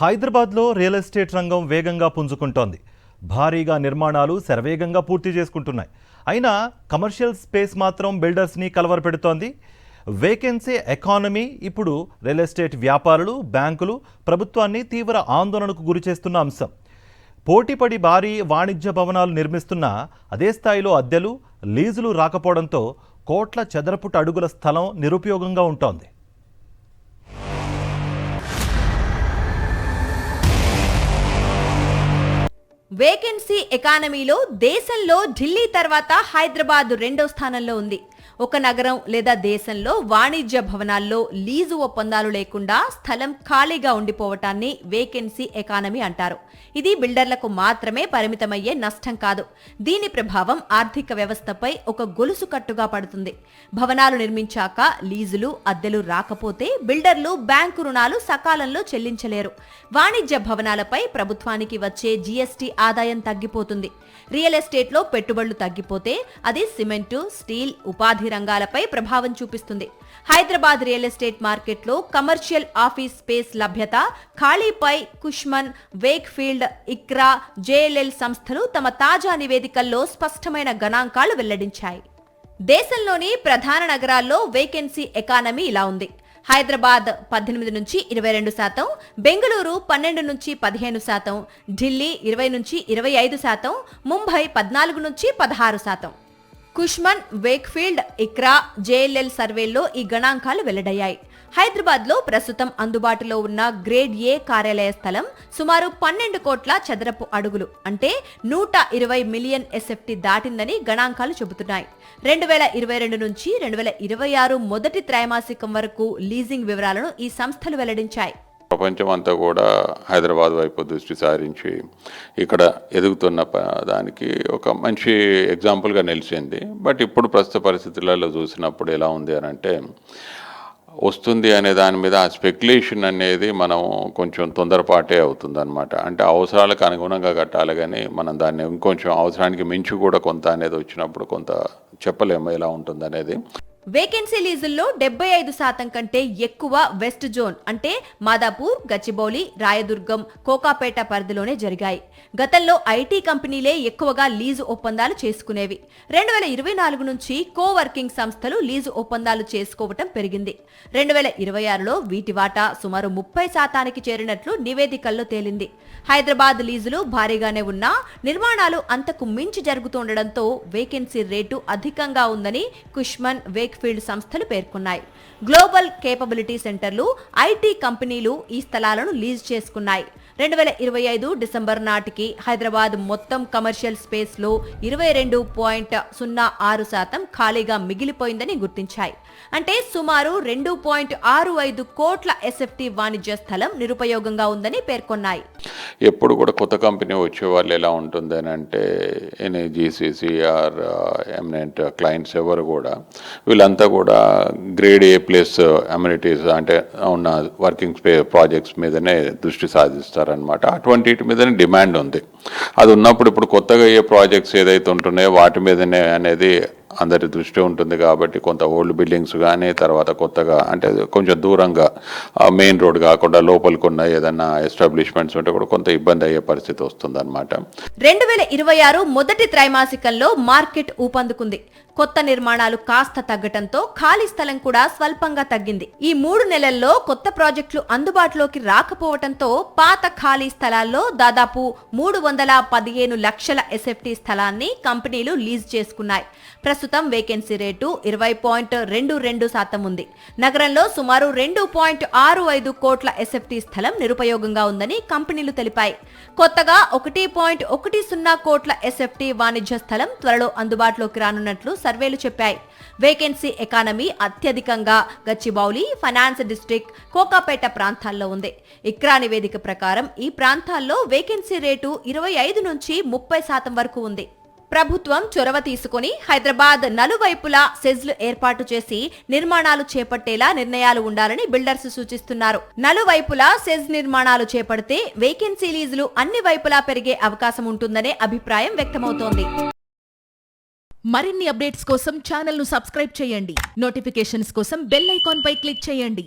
హైదరాబాద్లో real estate రంగం వేగంగా పుంజుకుంటోంది. భారీగా నిర్మాణాలు శరవేగంగా పూర్తి చేసుకుంటున్నాయి. అయినా కమర్షియల్ స్పేస్ మాత్రం బిల్డర్స్ని కలవరపెడుతోంది. వేకెన్సీ ఎకానమీ ఇప్పుడు రియల్ ఎస్టేట్ వ్యాపారులు, బ్యాంకులు, ప్రభుత్వాన్ని తీవ్ర ఆందోళనకు గురిచేస్తున్న అంశం. పోటీపడి భారీ వాణిజ్య భవనాలు నిర్మిస్తున్నా అదే స్థాయిలో అద్దెలు, లీజులు రాకపోవడంతో కోట్ల చదరపు అడుగుల స్థలం నిరుపయోగంగా ఉంటోంది. వేకెన్సీ ఎకానమీలో దేశంలో ఢిల్లీ తర్వాత హైదరాబాద్ రెండో స్థానంలో ఉంది. ఒక నగరం లేదా దేశంలో వాణిజ్య భవనాల్లో లీజు ఒప్పందాలు లేకుండా స్థలం ఖాళీగా ఉండిపోవటాన్ని వేకెన్సీ ఎకానమీ అంటారు. ఇది బిల్డర్లకు మాత్రమే పరిమితమయ్యే నష్టం కాదు. దీని ప్రభావం ఆర్థిక వ్యవస్థపై ఒక గొలుసు కట్టుగా పడుతుంది. భవనాలు నిర్మించాక లీజులు, అద్దెలు రాకపోతే బిల్డర్లు బ్యాంకు రుణాలు సకాలంలో చెల్లించలేరు. వాణిజ్య భవనాలపై ప్రభుత్వానికి వచ్చే జీఎస్టీ ఆదాయం తగ్గిపోతుంది. రియల్ ఎస్టేట్లో పెట్టుబడులు తగ్గిపోతే అది సిమెంటు, స్టీల్, ఉపాధి రంగాలపై ప్రభావం చూపిస్తుంది. హైదరాబాద్ రియల్ ఎస్టేట్ మార్కెట్లో కమర్షియల్ ఆఫీస్ స్పేస్ లభ్యత, ఖాళీపై కుష్మన్, వేక్ఫీల్డ్, ఇక్రా, జేఎల్ఎల్ సంస్థలు తమ తాజా నివేదికల్లో స్పష్టమైన గణాంకాలు వెల్లడించాయి. దేశంలోని ప్రధాన నగరాల్లో వేకెన్సీ ఎకానమీ ఇలా ఉంది. హైదరాబాద్ 18 నుంచి 22%, బెంగళూరు 12 నుంచి 15%, ఢిల్లీ 20 నుంచి 25%, ముంబై 14 నుంచి 16%. కుష్మన్, వేక్ఫీల్డ్, ఇక్రా, జేఎల్ఎల్ సర్వేల్లో ఈ గణాంకాలు వెల్లడయ్యాయి. హైదరాబాద్లో ప్రస్తుతం అందుబాటులో ఉన్న గ్రేడ్ ఏ కార్యాలయ స్థలం సుమారు 12 కోట్ల చదరపు అడుగులు, అంటే 120 మిలియన్ ఎస్ఎఫ్టీ దాటిందని గణాంకాలు చెబుతున్నాయి. 2022 నుంచి 2026 మొదటి త్రైమాసికం వరకు లీజింగ్ వివరాలను ఈ సంస్థలు వెల్లడించాయి. ప్రపంచం అంతా కూడా హైదరాబాద్ వైపు దృష్టి సారించి ఇక్కడ ఎదుగుతున్న దానికి ఒక మంచి ఎగ్జాంపుల్గా నిలిచింది. బట్ ఇప్పుడు ప్రస్తుత పరిస్థితులలో చూసినప్పుడు ఎలా ఉంది అని అంటే, వస్తుంది అనే దాని మీద ఆ స్పెక్యులేషన్ అనేది మనం కొంచెం తొందరపాటే అవుతుందన్నమాట. అంటే అవసరాలకు అనుగుణంగా కట్టాలి, కానీ మనం దాన్ని ఇంకొంచెం అవసరానికి మించి కూడా కొంత అనేది వచ్చినప్పుడు కొంత చెప్పలేము ఎలా ఉంటుంది అనేది. వేకెన్సీ లీజుల్లో 75% కంటే ఎక్కువ వెస్ట్ జోన్, అంటే మాదాపూర్, గచ్చిబౌలి, రాయదుర్గం, కోకాపేట పరిధిలోనే జరిగాయి. గతంలో ఐటీ కంపెనీలే ఎక్కువగా లీజు ఒప్పందాలు చేసుకునేవి. 2024 నుంచి కోవర్కింగ్ సంస్థలు లీజు ఒప్పందాలు చేసుకోవటం పెరిగింది. 2026లో వీటి వాటా సుమారు 30% చేరినట్లు నివేదికల్లో తేలింది. హైదరాబాద్ లీజులు భారీగానే ఉన్నా నిర్మాణాలు అంతకు మించి జరుగుతుండటంతో వేకెన్సీ రేటు అధికంగా ఉందని కుష్మన్, వేక్ఫీల్డ్ సంస్థలు పేర్కొన్నాయి. గ్లోబల్ కేపబిలిటీ సెంటర్లు, ఐటీ కంపెనీలు ఈ స్థలాలను లీజ్ చేసుకున్నాయి. 2025 డిసెంబర్ నాటికి హైదరాబాద్ మొత్తం కమర్షియల్ స్పేస్ లో 22.06% ఖాళీగా మిగిలిపోయిందని గుర్తించాయి. అంటే సుమారు 2.65 కోట్ల ఎస్ఎఫ్టీ వాణిజ్య స్థలం నిరుపయోగంగా ఉందని పేర్కొన్నాయి. ఎప్పుడు కూడా కొత్త కంపెనీ వచ్చే వాళ్ళు ఎలా ఉంటుంది అని అంటే, జీసీసీఆర్ ఎమినెంట్ క్లయింట్స్ ఎవరు కూడా వీళ్ళంతా కూడా గ్రేడ్ ఏ ప్లస్ అమ్యూనిటీస్ అంటే ఉన్న వర్కింగ్ ప్రాజెక్ట్స్ మీదనే దృష్టి సాధిస్తారనమాట. అటువంటి మీదనే డిమాండ్ ఉంది. అది ఉన్నప్పుడు ఇప్పుడు కొత్తగా ఏ ప్రాజెక్ట్స్ ఏదైతే ఉంటున్నాయో వాటి మీదనే అనేది అందరి దృష్టి ఉంటుంది. కాబట్టి కొంత ఓల్డ్ బిల్డింగ్స్ కానీ, తర్వాత కొత్తగా అంటే కొంచెం దూరంగా మెయిన్ రోడ్ కాకుండా లోపలికి ఉన్న ఏదైనా ఎస్టాబ్లిష్మెంట్స్ ఉంటే కూడా కొంత ఇబ్బంది అయ్యే పరిస్థితి వస్తుందన్నమాట. 2026 మొదటి త్రైమాసికంలో మార్కెట్ ఊపందుకుంది. కొత్త నిర్మాణాలు కాస్త తగ్గటంతో ఖాళీ స్థలం కూడా స్వల్పంగా తగ్గింది. ఈ 3 నెలల్లో కొత్త ప్రాజెక్టులు అందుబాటులోకి రాకపోవడంతో పాత ఖాళీ స్థలాల్లో దాదాపు 315 లక్షల ఎస్ఎఫ్టీ స్థలాన్ని కంపెనీలు లీజ్ చేసుకున్నాయి. ప్రస్తుతం వేకెన్సీ రేటు 20.22% ఉంది. నగరంలో సుమారు 2.65 కోట్ల ఎస్ఎఫ్టీ స్థలం నిరుపయోగంగా ఉందని కంపెనీలు తెలిపాయి. కొత్తగా 1.10 కోట్ల ఎస్ఎఫ్టీ వాణిజ్య స్థలం త్వరలో అందుబాటులోకి రానున్నట్లు సర్వేలు చెప్పాయి. వేకెన్సీ ఎకానమీ అత్యధికంగా గచ్చిబౌలి, ఫైనాన్స్ డిస్ట్రిక్ట్, కోకాపేట ప్రాంతాల్లో ఉంది. ఇక్రా నివేదిక ప్రకారం ఈ ప్రాంతాల్లో వేకెన్సీ రేటు 25 నుంచి 30% వరకు ఉంది. ప్రభుత్వం చొరవ తీసుకుని హైదరాబాద్ నలువైపులా సెజ్లు ఏర్పాటు చేసి నిర్మాణాలు చేపట్టేలా నిర్ణయాలు ఉండాలని బిల్డర్స్ సూచిస్తున్నారు. నలువైపులా సెజ్ నిర్మాణాలు చేపడితే వేకెన్సీ లీజులు అన్ని వైపులా పెరిగే అవకాశం ఉంటుందనే అభిప్రాయం వ్యక్తమవుతోంది. మరిన్ని అప్డేట్స్ కోసం ఛానల్ ను సబ్స్క్రైబ్ చేయండి. నోటిఫికేషన్స్ కోసం బెల్ ఐకాన్ పై క్లిక్ చేయండి.